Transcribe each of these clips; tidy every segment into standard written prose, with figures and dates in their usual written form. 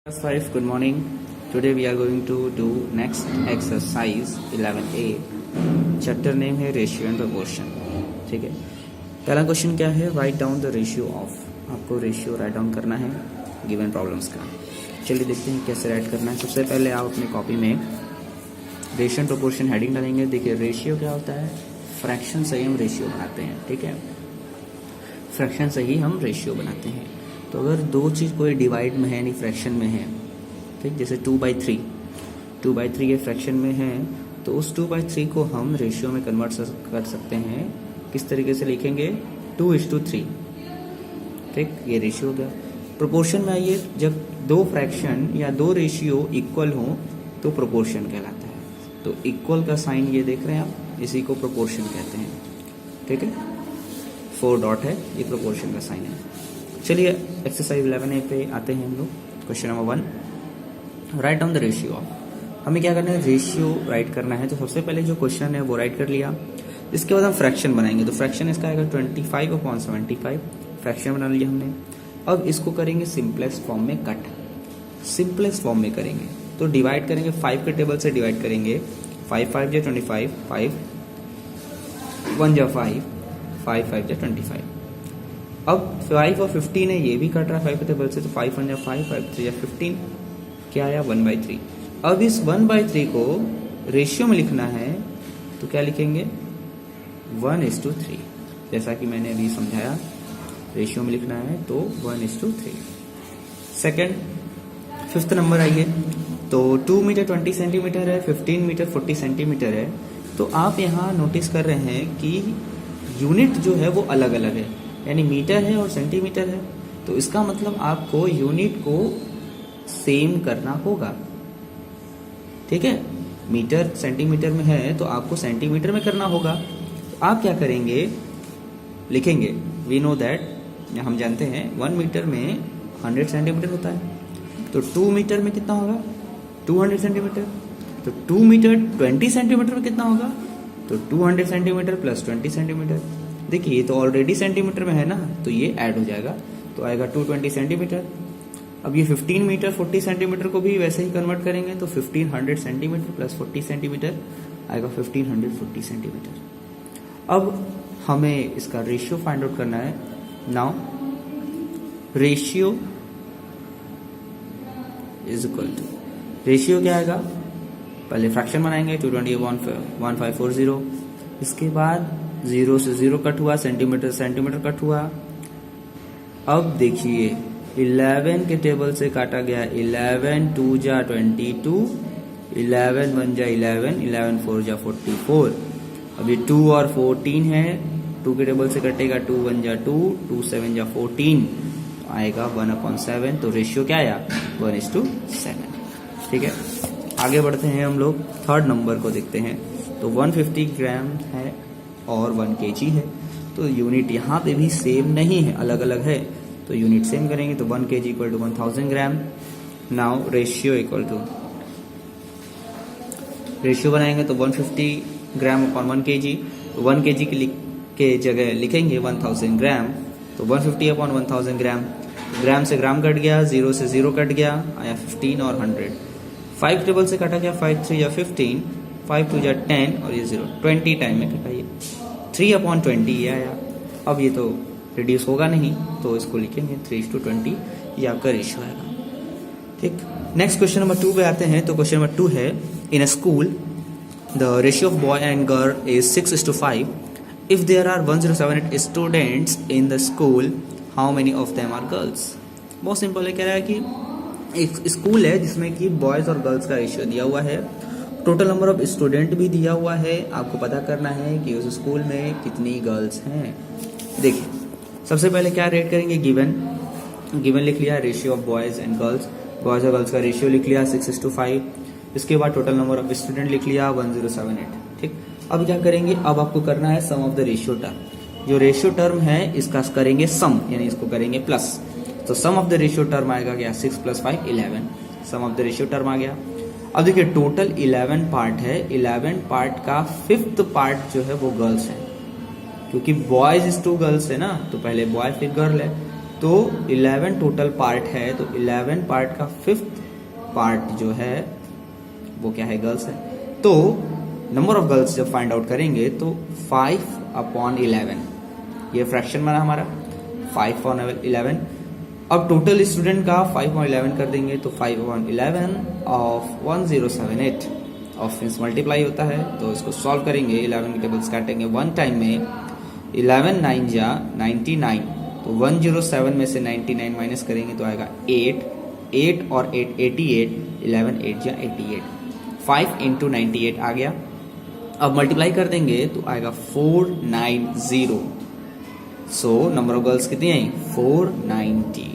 Class 5, good morning. Today we are going to do next exercise 11A. Chapter name है ratio and proportion. ठीक है, पहला question क्या है? Write down the ratio of. आपको ratio write down करना है गिवन प्रॉब्लम्स का. चलिए देखते हैं कैसे राइट करना है. सबसे पहले आप अपनी कॉपी में रेशियो एंड प्रोपोर्शन हेडिंग डालेंगे. देखिए रेशियो क्या होता है? फ्रैक्शन से ही हम रेशियो बनाते हैं. ठीक है, फ्रैक्शन से ही हम रेशियो बनाते हैं. तो अगर दो चीज़ कोई डिवाइड में है यानी फ्रैक्शन में है, ठीक, जैसे 2/3 ये फ्रैक्शन में है, तो उस 2/3 को हम रेशियो में कन्वर्ट कर सकते हैं. किस तरीके से लिखेंगे? 2:3. ठीक, ये रेशियो हो गया. प्रोपोर्शन में आइए, जब दो फ्रैक्शन या दो रेशियो इक्वल हो तो प्रोपोर्शन कहलाता है. तो इक्वल का साइन ये देख रहे हैं आप, इसी को प्रोपोर्शन कहते हैं. ठीक है, 4 डॉट है, ये प्रोपोर्शन का साइन है. चलिए एक्सरसाइज 11A पे आते हैं हम लोग. Question number 1, write down the ratio of. हमें क्या करना है? रेशियो राइट करना है. तो सबसे पहले जो क्वेश्चन है वो राइट कर लिया. इसके बाद हम फ्रैक्शन बनाएंगे. तो फ्रैक्शन इसका आएगा 25/75. फ्रैक्शन बना लिया हमने. अब इसको करेंगे सिंपलेस्ट फॉर्म में कट. सिंपलेस्ट फॉर्म में करेंगे तो डिवाइड करेंगे 5 के टेबल से डिवाइड करेंगे. 5 5 जा 25, 5 1 जा 5, 5 5 जा 25. अब 5 और 15 है, ये भी कट रहा है 5 के टेबल से. तो 5 1 जा 5, 5 3 जा 15. क्या आया? 1/3. अब इस 1/3 को रेशियो में लिखना है तो क्या लिखेंगे? 1:3. जैसा कि मैंने अभी समझाया, रेशियो में लिखना है तो 1:3. सेकेंड, 5th नंबर आइए. तो 2 मीटर 20 सेंटीमीटर है, 15 मीटर 40 सेंटीमीटर है. तो आप यहाँ नोटिस कर रहे हैं कि यूनिट जो है वो अलग अलग है, यानी मीटर है और सेंटीमीटर है. तो इसका मतलब आपको यूनिट को सेम करना होगा. ठीक है, मीटर सेंटीमीटर में है तो आपको सेंटीमीटर में करना होगा. तो आप क्या करेंगे? लिखेंगे, वी नो दैट, हम जानते हैं 1 मीटर में 100 सेंटीमीटर होता है. तो 2 मीटर में कितना होगा? 200 सेंटीमीटर. तो 2 मीटर 20 सेंटीमीटर में कितना होगा? तो 200 सेंटीमीटर प्लस 20 सेंटीमीटर. देखिए ये तो ऑलरेडी सेंटीमीटर में है ना, तो ये ऐड हो जाएगा. तो आएगा 220 सेंटीमीटर. अब ये 15 मीटर 40 सेंटीमीटर को भी वैसे ही कन्वर्ट करेंगे. तो 1500 सेंटीमीटर प्लस 40 सेंटीमीटर आएगा 1540 सेंटीमीटर. अब हमें इसका रेशियो फाइंड आउट करना है. Now ratio is equal to, ratio क्या आएगा? पहले फ्रैक्शन बनाएंगे. 220/1540. इसके बाद 0 से 0 कट हुआ, सेंटीमीटर सेंटीमीटर कट हुआ. अब देखिए 11 के टेबल से काटा गया. 11 2 जा 22, 11 1 जा 11, 11 4 जा 44. अभी 2 और 14 है, 2 के टेबल से कटेगा. 2 1 जा 2, 2 7 जा 14, तो आएगा 1/7. तो रेशियो क्या आया? 1:7. ठीक है, आगे बढ़ते हैं हम लोग. 3rd नंबर को देखते हैं. तो 150 ग्राम है और 1 kg है. तो यूनिट यहाँ पे भी सेम नहीं है, अलग अलग है. तो यूनिट सेम करेंगे. तो 1 kg equal to 1000 gram. Now ratio equal to, ratio बनाएंगे तो 150 ग्राम अपॉन 1 kg. तो 1 kg के जगह लिखेंगे 1000 ग्राम. तो 150 अपॉन 1000 ग्राम. ग्राम से ग्राम कट गया, 0 से 0 कट गया, आया 15 और 100. 5 टेबल से काटा गया. 5 3 या 15, 5 2 जा 10 और ये 0, 20 टाइम में कटा. ये 3/20 ये आया. अब ये तो रिड्यूस होगा नहीं, तो इसको लिखेंगे 3:20. ये आपका रेशियो आएगा. ठीक, नेक्स्ट क्वेश्चन नंबर 2 पे आते हैं. तो क्वेश्चन नंबर 2 है, in a school the ratio of boy and girl is 6:5. If there are 1078 students in the school, how many of them are girls? बहुत सिंपल है. कह रहा है कि एक स्कूल है जिसमें कि बॉयज और गर्ल्स का रेशियो दिया हुआ है, टोटल नंबर ऑफ स्टूडेंट भी दिया हुआ है. आपको पता करना है कि उस स्कूल में कितनी गर्ल्स हैं. देखिए सबसे पहले क्या रेट करेंगे? गिवन लिख लिया, ratio of boys and girls. Boys और गर्ल्स का रेशियो लिख लिया 6:5. इसके बाद टोटल नंबर ऑफ स्टूडेंट लिख लिया 1078. ठीक, अब क्या करेंगे? अब आपको करना है सम ऑफ द रेशियो टर्म. जो रेशियो टर्म है इसका करेंगे सम, यानी इसको करेंगे प्लस. तो सम ऑफ द रेशियो टर्म आएगा क्या? 6 + 5 11. सम ऑफ द रेशियो टर्म आ गया. अब देखिए टोटल 11 पार्ट है. 11 पार्ट का 5th पार्ट जो है वो गर्ल्स है, क्योंकि बॉयज इज 2 गर्ल्स है ना. तो पहले बॉय फिर गर्ल है. तो 11 टोटल पार्ट है, तो 11 पार्ट का 5th पार्ट जो है वो क्या है, गर्ल्स है। तो नंबर ऑफ गर्ल्स जब फाइंड आउट करेंगे तो 5/11, ये फ्रैक्शन बना हमारा 5/11। अब टोटल स्टूडेंट का 5/11 कर देंगे तो 5/11 ऑफ 1078 ऑफ मीन्स मल्टीप्लाई होता है। तो इसको सॉल्व करेंगे, 11 के टेबल्स काटेंगे 1 टाइम में, 11 9 जा 99, तो 107 में से 99 माइनस करेंगे तो आएगा 8 और 8 88, 11 8 जा 88, 5 इंटू 98 आ गया। अब मल्टीप्लाई कर देंगे तो आएगा 490। सो नंबर ऑफ गर्ल्स कितनी आई, 490।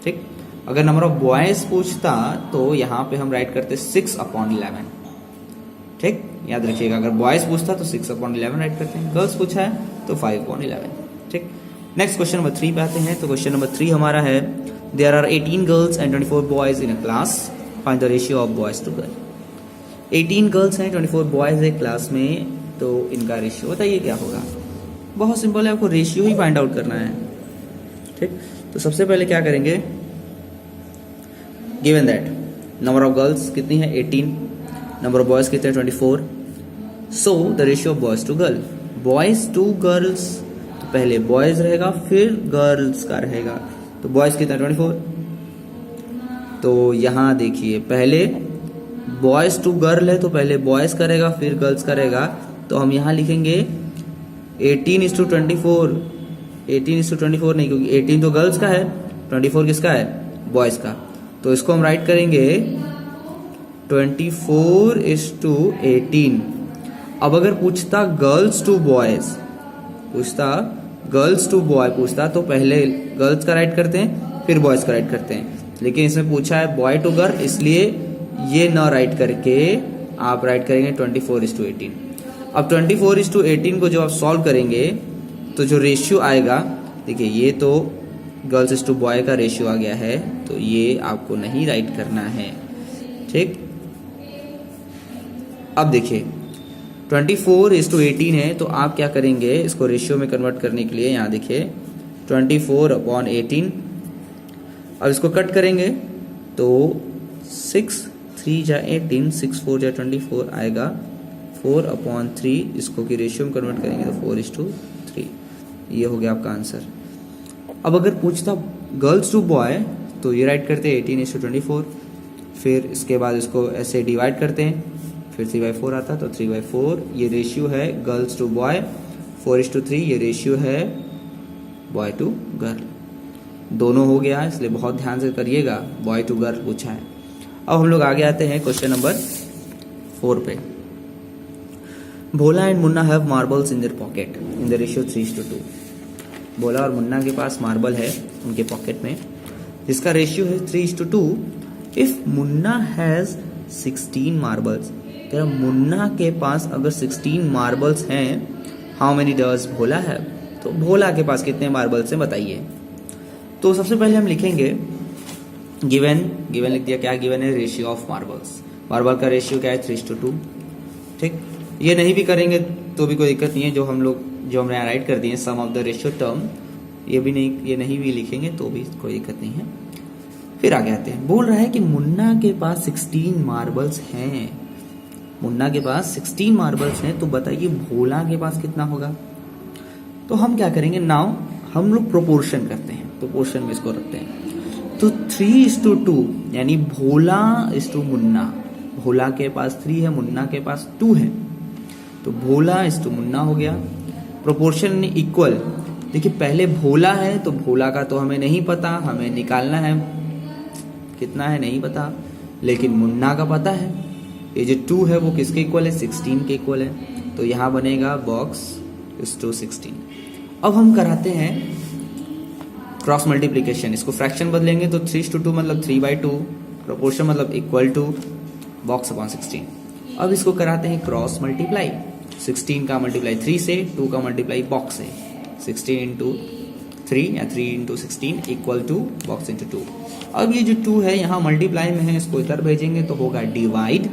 ठीक, अगर नंबर ऑफ बॉयज पूछता तो यहाँ पे हम राइट करते 6/11। ठीक, याद रखिएगा, अगर बॉयज पूछता तो 6/11 राइट करते हैं, गर्ल्स पूछा है तो 5/11। ठीक, नेक्स्ट क्वेश्चन नंबर 3 पे आते हैं। तो क्वेश्चन नंबर 3 हमारा है, there are 18 girls and 24 boys in a class, find the ratio of boys to girl. 18 girls हैं, 24 बॉयज है क्लास में, तो इनका रेशियो बताइए क्या होगा। बहुत सिंपल है, आपको रेशियो ही फाइंड आउट करना है। ठीक, तो सबसे पहले क्या करेंगे, given that number of girls कितनी है 18, नंबर ऑफ बॉयज कितने 24, so the ratio of boys to girl, boys to girls, तो पहले बॉयज रहेगा फिर गर्ल्स का रहेगा, तो बॉयज कितना 24, तो यहां देखिए पहले बॉयज टू गर्ल है तो पहले बॉयज करेगा फिर गर्ल्स करेगा, तो हम यहां लिखेंगे 18:24, 18:24 नहीं, क्योंकि 18 तो गर्ल्स का है, 24 किसका है, बॉयज का, तो इसको हम राइट करेंगे 24:18। अब अगर पूछता गर्ल्स टू बॉयज, पूछता गर्ल्स टू बॉय पूछता तो पहले गर्ल्स का राइट करते हैं फिर बॉयज का राइट करते हैं, लेकिन इसमें पूछा है बॉय टू गर्ल, इसलिए ये न राइट करके आप राइट करेंगे 24:18। अब 24:18 को जब आप सॉल्व करेंगे तो जो रेशियो आएगा, देखिए ये तो गर्ल्स टू बॉय का रेशियो आ गया है, तो ये आपको नहीं राइट करना है। ठीक, अब देखिए 24:18 है, तो आप क्या करेंगे, इसको रेशियो में कन्वर्ट करने के लिए यहाँ देखिए 24/18, अब इसको कट करेंगे तो 6 3 जा 18, 6 4 जा 24 आएगा 4/3, इसको की रेशियो में कन्वर्ट करेंगे तो 4:3, ये हो गया आपका आंसर। अब अगर पूछता गर्ल्स टू बॉय तो ये राइट करते हैं 18:24, फिर इसके बाद इसको ऐसे डिवाइड करते हैं, फिर 3/4 आता तो 3/4, ये रेशियो है गर्ल्स टू बॉय, 4:3 ये रेशियो है बॉय टू गर्ल, दोनों हो गया, इसलिए बहुत ध्यान से करिएगा, बॉय टू गर्ल पूछा है। अब हम लोग आगे आते हैं क्वेश्चन नंबर 4 पे। Bhola and Munna have marbles in their pocket in the ratio 3:2। Bhola और मुन्ना के पास मार्बल है उनके पॉकेट में, जिसका रेशियो है 3:2। इफ मुन्ना हैज 16 मार्बल्स, तेरा मुन्ना के पास अगर 16 मार्बल्स हैं, how many does Bhola have, तो भोला के पास कितने मार्बल्स हैं बताइए। तो सबसे पहले हम लिखेंगे गिवन लिख दिया, क्या गिवन है, रेशियो ऑफ मार्बल्स, मार्बल का रेशियो क्या है 3:2। ठीक, ये नहीं भी करेंगे तो भी कोई दिक्कत नहीं है, जो हमने यहाँ राइट कर दिए सम ऑफ द रेशियो टर्म, ये नहीं भी लिखेंगे तो भी कोई दिक्कत नहीं है। फिर आगे आते हैं, बोल रहा है कि मुन्ना के पास 16 मार्बल्स हैं, मुन्ना के पास 16 मार्बल्स हैं, तो बताइए भोला के पास कितना होगा। तो हम क्या करेंगे, नाउ हम लोग प्रोपोर्शन करते हैं, प्रोपोर्शन में इसको रखते हैं, तो 3:2 यानी भोला इस टू मुन्ना, भोला के पास 3 है, मुन्ना के पास 2 है, तो भोला इस टू मुन्ना हो गया। प्रोपोर्शन इक्वल, देखिए पहले भोला है तो भोला का तो हमें नहीं पता, हमें निकालना है कितना है नहीं पता, लेकिन मुन्ना का पता है, ये जो 2 है वो किसके इक्वल है, 16 के इक्वल है, तो यहाँ बनेगा बॉक्स इस टू 16। अब हम कराते हैं क्रॉस मल्टीप्लीकेशन, इसको फ्रैक्शन बदलेंगे तो 3:2 मतलब 3/2, प्रोपोर्शन मतलब इक्वल टू बॉक्स अपॉन 16। अब इसको कराते हैं क्रॉस मल्टीप्लाई, 16 का मल्टीप्लाई 3 से, 2 का मल्टीप्लाई बॉक्स से, 16 इंटू 3 या 3 into 16 equal to box into 2। अब ये जो 2 है यहाँ मल्टीप्लाई में है, इसको इधर भेजेंगे तो होगा डिवाइड,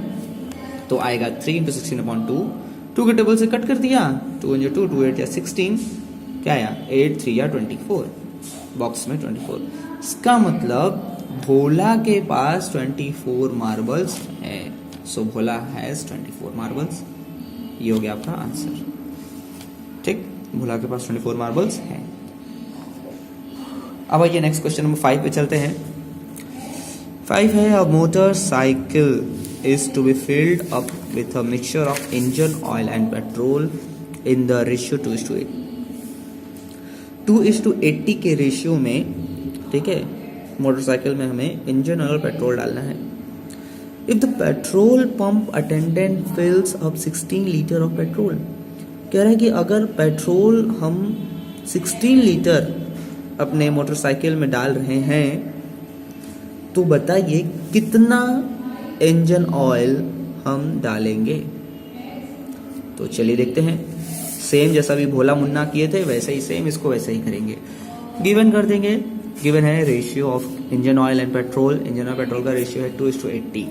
तो आएगा 3 इंटू 16/2, 2 के टेबल से कट कर दिया, 2 इंटू 2 2 8 या 16, क्या आया 8 3 या 24, बॉक्स में 24। इसका मतलब भोला के पास 24 मार्बल्स है। सो भोला हैज 24 मार्बल्स। ये हो गया आपका आंसर। ठीक, भोला के पास 24 मार्बल्स है। अब आइए नेक्स्ट क्वेश्चन नंबर 5 पे चलते हैं। 5 है, a motorcycle is to be filled up with a mixture of engine oil and petrol in the ratio 2:8। 2:80 के रेशियो में, ठीक है, मोटरसाइकिल में हमें इंजन ऑयल और पेट्रोल डालना है। If the petrol pump attendant फिल्स up 16 litre of petrol, कह रहा है कि अगर पेट्रोल हम 16 लीटर अपने मोटरसाइकिल में डाल रहे हैं तो बताइए कितना इंजन ऑयल हम डालेंगे। तो चलिए देखते हैं। सेम जैसा भी भोला मुन्ना किए थे वैसे ही सेम इसको वैसे ही करेंगे। गिवन कर देंगे। गिवन है ratio of engine oil and petrol. Engine oil petrol का रेशियो है 2:80।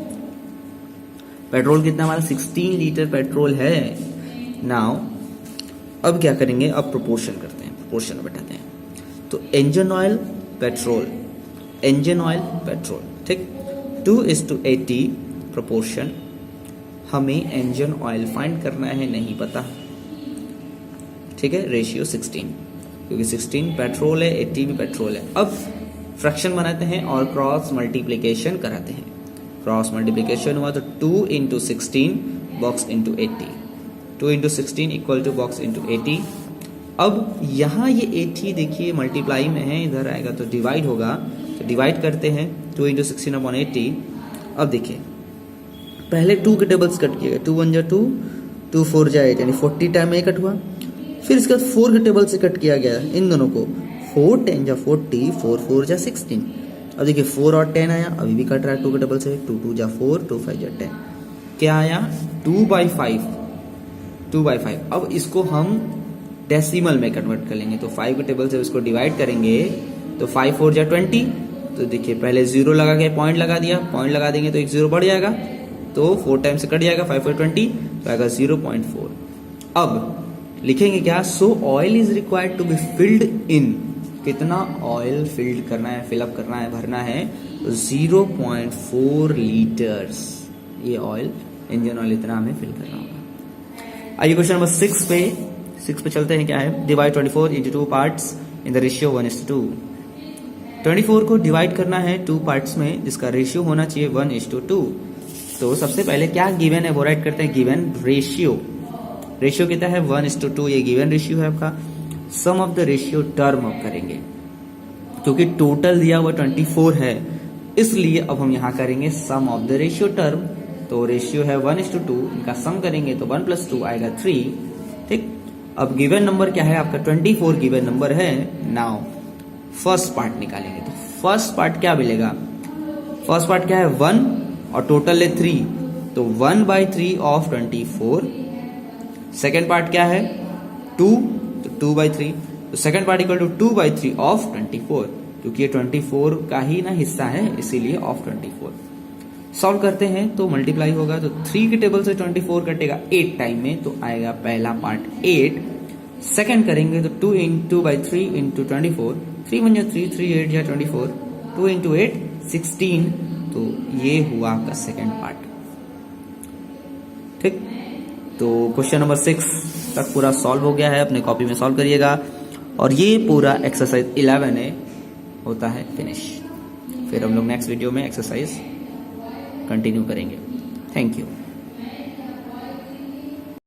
पेट्रोल कितना हमारा 16 लीटर पेट्रोल है। नाउ अब क्या करेंगे, अब प्रोपोर्शन करते हैं, प्रोपोर्शन बैठाते हैं। तो engine oil petrol, engine oil petrol, ठीक, 2:80 प्रोपोर्शन। हमें इंजन ऑयल फाइंड करना है, नहीं पता, ठीक है। रेशियो 16, क्योंकि 16 पेट्रोल है, 80 भी पेट्रोल है। अब फ्रैक्शन बनाते हैं और क्रॉस मल्टीप्लिकेशन कराते हैं। क्रॉस मल्टीप्लिकेशन हुआ तो 2 × 16 box into 80, 2 × 16 equal to box into 80। अब यहाँ ये 80 देखिए मल्टीप्लाई में है, इधर आएगा तो डिवाइड होगा, तो डिवाइड करते हैं 2 × 16/80। अब देखिए पहले 2 के टेबल्स कट किए गए, 2 1 जा 2, 2 4 जा 8, यानी 40 टाइम में कट हुआ। फिर इसके बाद 4 के टेबल से कट किया गया इन दोनों को, 4 10 जा 40, 4 4 जा 16। अब देखिए 4 और 10 आया, अभी भी कट रहा है 2 के टेबल से, 2 2 जा 4, 2 5 जा 10। क्या आया 2/5, 2/5। अब इसको हम डेसिमल में कन्वर्ट कर लेंगे, तो 5 के टेबल से इसको डिवाइड करेंगे तो 5 4 जा 20। तो देखिए पहले 0 लगा के पॉइंट लगा दिया, पॉइंट लगा देंगे तो एक 0 बढ़ जाएगा, तो 4 टाइम से कट जाएगा, 5 4 20, तो आएगा 0.4। अब लिखेंगे क्या, so oil is required to be filled in, कितना ऑयल फिल्ड करना है, फिलअप करना है, भरना है, तो 0.4 लीटर्स ये ऑयल, इंजन ऑयल इतना हमें फिल करना होगा। आइए क्वेश्चन नंबर 6 पे चलते हैं। क्या है, divide 24 into 2 parts in the ratio 1:2। 24 को डिवाइड करना है 2 पार्ट्स में जिसका रेशियो होना चाहिए 1:2। तो सबसे पहले क्या गिवन है वो राइट करते हैं, गिवन रेशियो। रेशियो कितना है 1:2, ये गिवन रेशियो है आपका। सम ऑफ द रेशियो टर्म अब करेंगे, क्योंकि टोटल दिया हुआ 24 है, इसलिए अब हम यहां करेंगे सम ऑफ द रेशियो टर्म। तो रेशियो है 1:2, इनका सम करेंगे तो 1 + 2 आएगा 3, ठीक। अब गिवन नंबर क्या है आपका 24 गिवन नंबर है। नाउ फर्स्ट पार्ट निकालेंगे, तो फर्स्ट पार्ट क्या मिलेगा, फर्स्ट पार्ट क्या है 1 और टोटल है 3, तो 1/3 ऑफ 24। सेकेंड पार्ट क्या है 2, तो 2/3, तो second part equal to 2/3 of 24, क्योंकि ये 24 का ही ना हिस्सा है, इसीलिए ऑफ 24। सॉल्व करते हैं तो मल्टीप्लाई होगा, तो 3 के टेबल से 24 कटेगा 8 टाइम में, तो आएगा पहला पार्ट 8। सेकेंड करेंगे तो 2 × 2/3 × 24, 3 1 जा 3, 3 8 जा 24, 2 × 8 16, तो ये हुआ आपका सेकेंड पार्ट, ठीक। तो क्वेश्चन नंबर 6 तक पूरा सॉल्व हो गया है, अपने कॉपी में सॉल्व करिएगा, और ये पूरा एक्सरसाइज 11 होता है फिनिश। फिर हम लोग नेक्स्ट वीडियो में एक्सरसाइज कंटिन्यू करेंगे।